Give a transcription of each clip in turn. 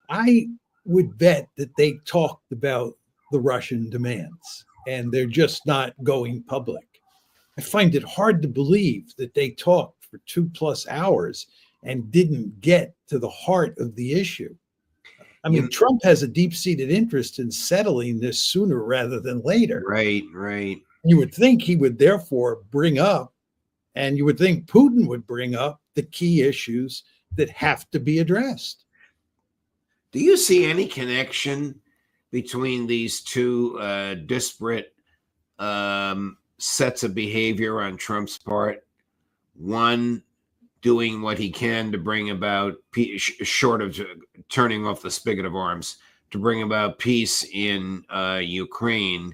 I would bet that they talked about the Russian demands and they're just not going public. I find it hard to believe that they talked for 2+ hours and didn't get to the heart of the issue. I mean, You, Trump has a deep seated interest in settling this sooner rather than later. right, right. You would think he would therefore bring up, and you would think Putin would bring up the key issues that have to be addressed. Do you see any connection between these two disparate sets of behavior on Trump's part? One doing what he can to bring about short of turning off the spigot of arms, to bring about peace in Ukraine,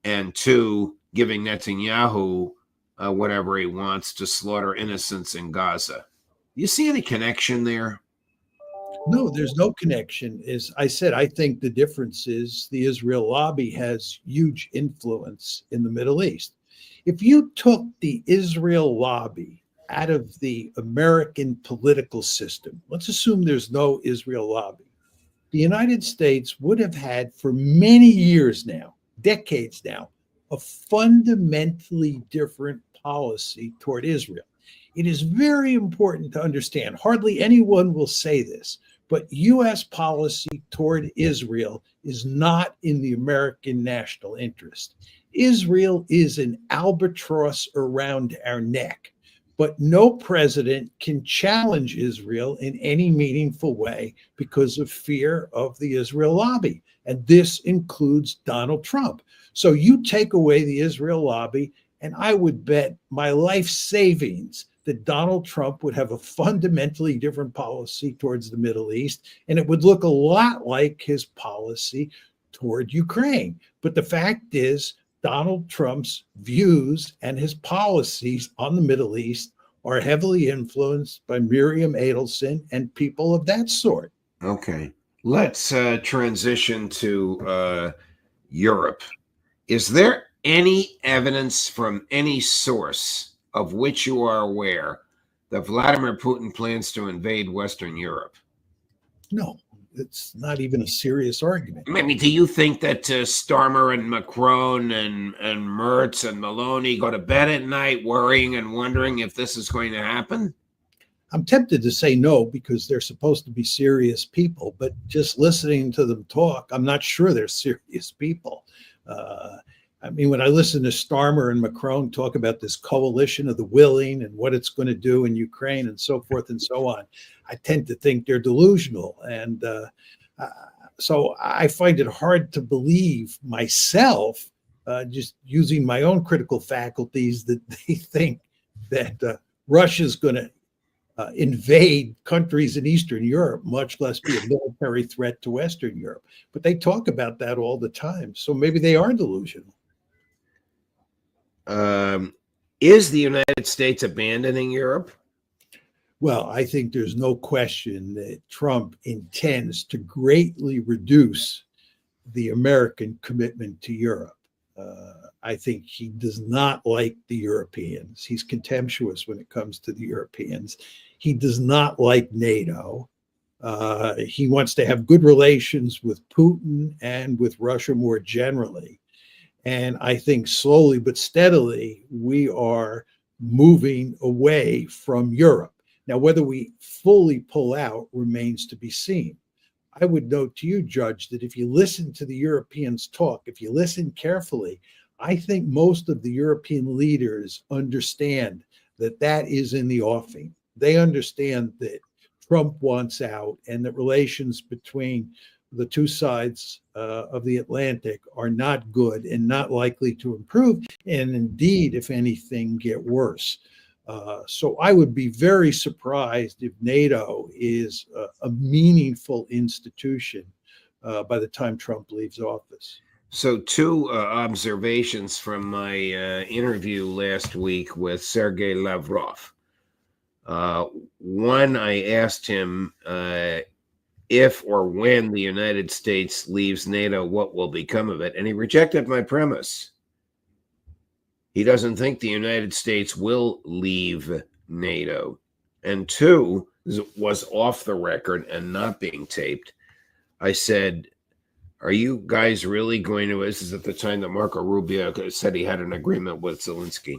and two, giving Netanyahu whatever he wants to slaughter innocents in Gaza. Do you see any connection there? No, there's no connection. As I said, I think the difference is the Israel lobby has huge influence in the Middle East. If you took the Israel lobby out of the American political system, let's assume there's no Israel lobby, the United States would have had for many years now, decades now, a fundamentally different policy toward Israel. It is very important to understand, hardly anyone will say this, but US policy toward Israel is not in the American national interest. Israel is an albatross around our neck, but no president can challenge Israel in any meaningful way because of fear of the Israel lobby. And this includes Donald Trump. So you take away the Israel lobby, and I would bet my life savings that Donald Trump would have a fundamentally different policy towards the Middle East, and it would look a lot like his policy toward Ukraine. But the fact is, Donald Trump's views and his policies on the Middle East are heavily influenced by Miriam Adelson and people of that sort. Okay. Let's transition to Europe. Is there any evidence from any source of which you are aware that Vladimir Putin plans to invade Western Europe? No, it's not even a serious argument. I mean, do you think that Starmer and Macron and Merz and Maloney go to bed at night worrying and wondering if this is going to happen? I'm tempted to say no because they're supposed to be serious people, but just listening to them talk, I'm not sure they're serious people. I mean, when I listen to Starmer and Macron talk about this coalition of the willing and what it's going to do in Ukraine and so forth and so on, I tend to think they're delusional. And so I find it hard to believe myself, just using my own critical faculties, that they think that Russia's going to invade countries in Eastern Europe, much less be a military threat to Western Europe. But they talk about that all the time. So maybe they are delusional. Is the United States abandoning Europe? Well, I think there's no question that Trump intends to greatly reduce the American commitment to Europe. I think he does not like the Europeans. He's contemptuous when it comes to the Europeans. He does not like NATO. He wants to have good relations with Putin and with Russia more generally. And I think slowly but steadily, we are moving away from Europe. Now, whether we fully pull out remains to be seen. I would note to you, Judge, that if you listen to the Europeans talk, if you listen carefully, I think most of the European leaders understand that that is in the offing. They understand that Trump wants out and that relations between the two sides of the Atlantic are not good and not likely to improve, and indeed, if anything, get worse. So I would be very surprised if NATO is a meaningful institution by the time Trump leaves office. So two observations from my interview last week with Sergei Lavrov. One, I asked him if or when the United States leaves NATO, what will become of it? And he rejected my premise. He doesn't think the United States will leave NATO. And two, was off the record and not being taped. I said, are you guys really going to, this is at the time that Marco Rubio said he had an agreement with Zelensky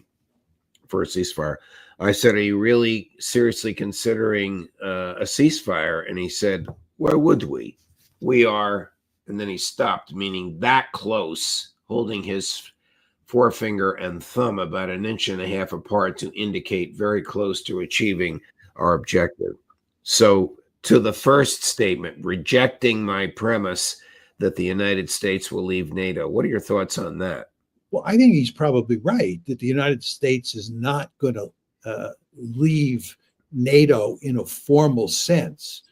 for a ceasefire. I said, are you really seriously considering a ceasefire? And he said, why would we? We are, and then he stopped, meaning that close, holding his forefinger and thumb about an inch and a half apart to indicate very close to achieving our objective. So to the first statement, rejecting my premise that the United States will leave NATO. What are your thoughts on that? Well, I think he's probably right that the United States is not going to leave NATO in a formal sense.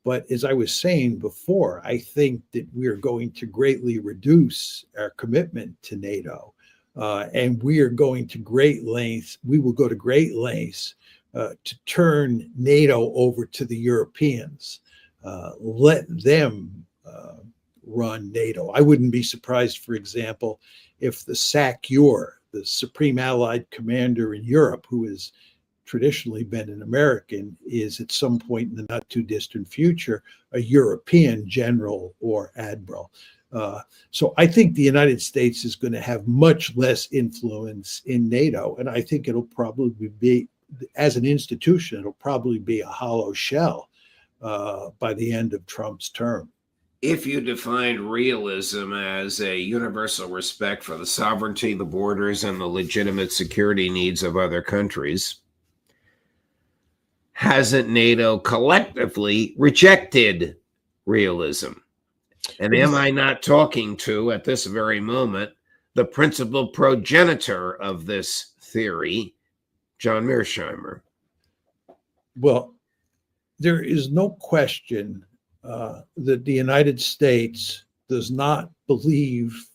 But as I was saying before, I think that we are going to greatly reduce our commitment to NATO. And we are going to great lengths, we will go to great lengths to turn NATO over to the Europeans. Let them run NATO. I wouldn't be surprised, for example, if the SACEUR, the Supreme Allied Commander in Europe, who has traditionally been an American, is at some point in the not too distant future a European general or admiral. So I think the United States is going to have much less influence in NATO, and I think it'll probably be, as an institution, it'll probably be a hollow shell by the end of Trump's term. If you defined realism as a universal respect for the sovereignty, the borders, and the legitimate security needs of other countries, hasn't NATO collectively rejected realism? And am I not talking to, at this very moment, the principal progenitor of this theory, John Mearsheimer? Well, there is no question that the United States does not believe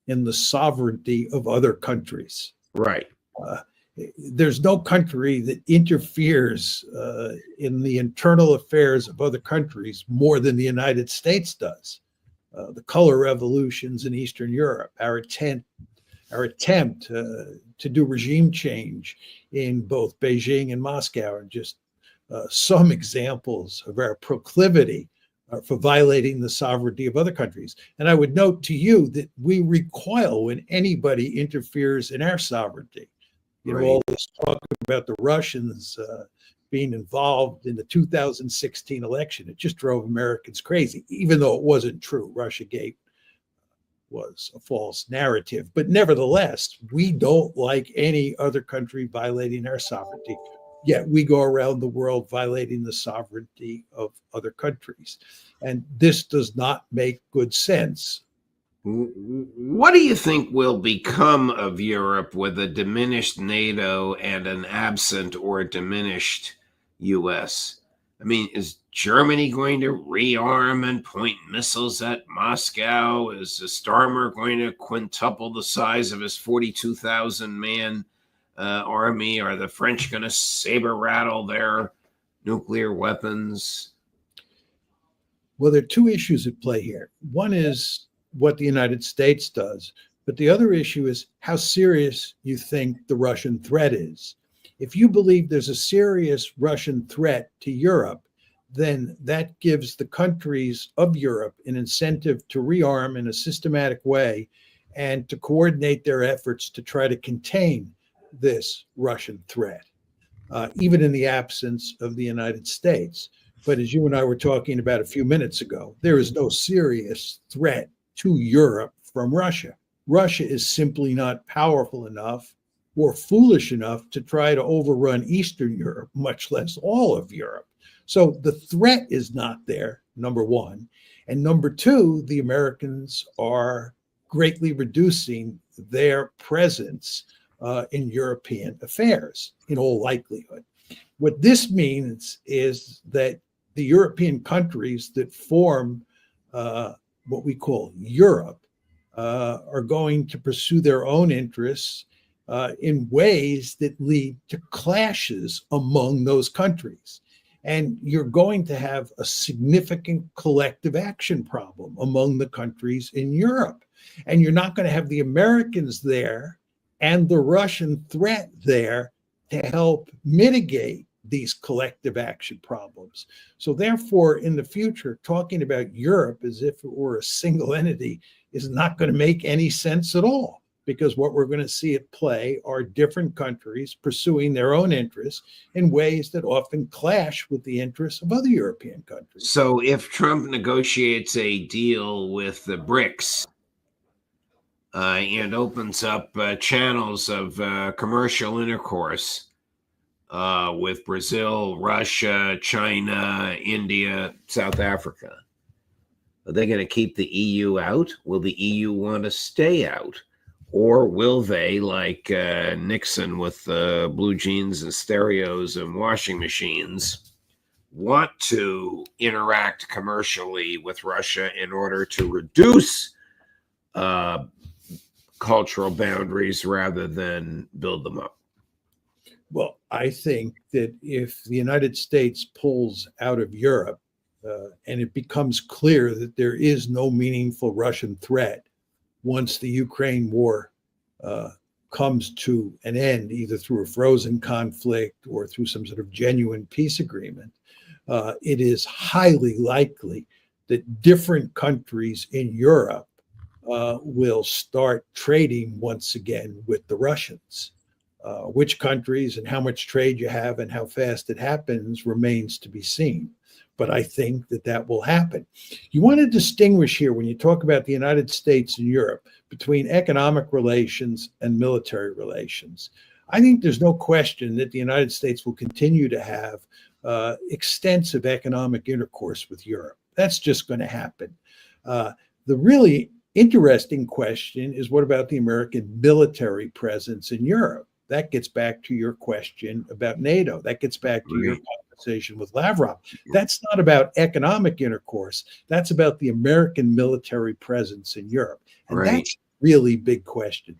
in the sovereignty of other countries. Right. There's no country that interferes in the internal affairs of other countries more than the United States does. The color revolutions in Eastern Europe, our attempt to do regime change in both Beijing and Moscow are just some examples of our proclivity for violating the sovereignty of other countries. And I would note to you that we recoil when anybody interferes in our sovereignty. You know, all this talk about the Russians being involved in the 2016 election, it just drove Americans crazy, even though it wasn't true. Russiagate was a false narrative. But nevertheless, we don't like any other country violating our sovereignty. Yet we go around the world violating the sovereignty of other countries. And this does not make good sense. What do you think will become of Europe with a diminished NATO and an absent or diminished US? I mean, is Germany going to rearm and point missiles at Moscow? Is the Starmer going to quintuple the size of his 42,000 man army? Are the French going to saber rattle their nuclear weapons? Well, there are two issues at play here. One is what the United States does, but the other issue is how serious you think the Russian threat is. If you believe there's a serious Russian threat to Europe, then that gives the countries of Europe an incentive to rearm in a systematic way and to coordinate their efforts to try to contain this Russian threat, even in the absence of the United States. But as you and I were talking about a few minutes ago, there is no serious threat to Europe from Russia. Russia is simply not powerful enough or foolish enough to try to overrun Eastern Europe, much less all of Europe. So the threat is not there, number one. And number two, the Americans are greatly reducing their presence in European affairs, in all likelihood. What this means is that the European countries that form what we call Europe are going to pursue their own interests in ways that lead to clashes among those countries. And you're going to have a significant collective action problem among the countries in Europe. And you're not going to have the Americans there and the Russian threat there to help mitigate these collective action problems. So therefore, in the future, talking about Europe as if it were a single entity is not going to make any sense at all, because what we're going to see at play are different countries pursuing their own interests in ways that often clash with the interests of other European countries. So if Trump negotiates a deal with the BRICS and opens up channels of commercial intercourse with Brazil, Russia, China, India, South Africa, are they going to keep the EU out? Will the EU want to stay out? Or will they, like Nixon with blue jeans and stereos and washing machines, want to interact commercially with Russia in order to reduce cultural boundaries rather than build them up? Well, I think that if the United States pulls out of Europe and it becomes clear that there is no meaningful Russian threat once the Ukraine war comes to an end, either through a frozen conflict or through some sort of genuine peace agreement, it is highly likely that different countries in Europe will start trading once again with the Russians. Which countries and how much trade you have and how fast it happens remains to be seen. But I think that that will happen. You want to distinguish here, when you talk about the United States and Europe, between economic relations and military relations. I think there's no question that the United States will continue to have extensive economic intercourse with Europe. That's just going to happen. The really interesting question is, what about the American military presence in Europe? That gets back to your question about NATO. That gets back to your conversation with Lavrov. That's not about economic intercourse. That's about the American military presence in Europe. And that's a really big question.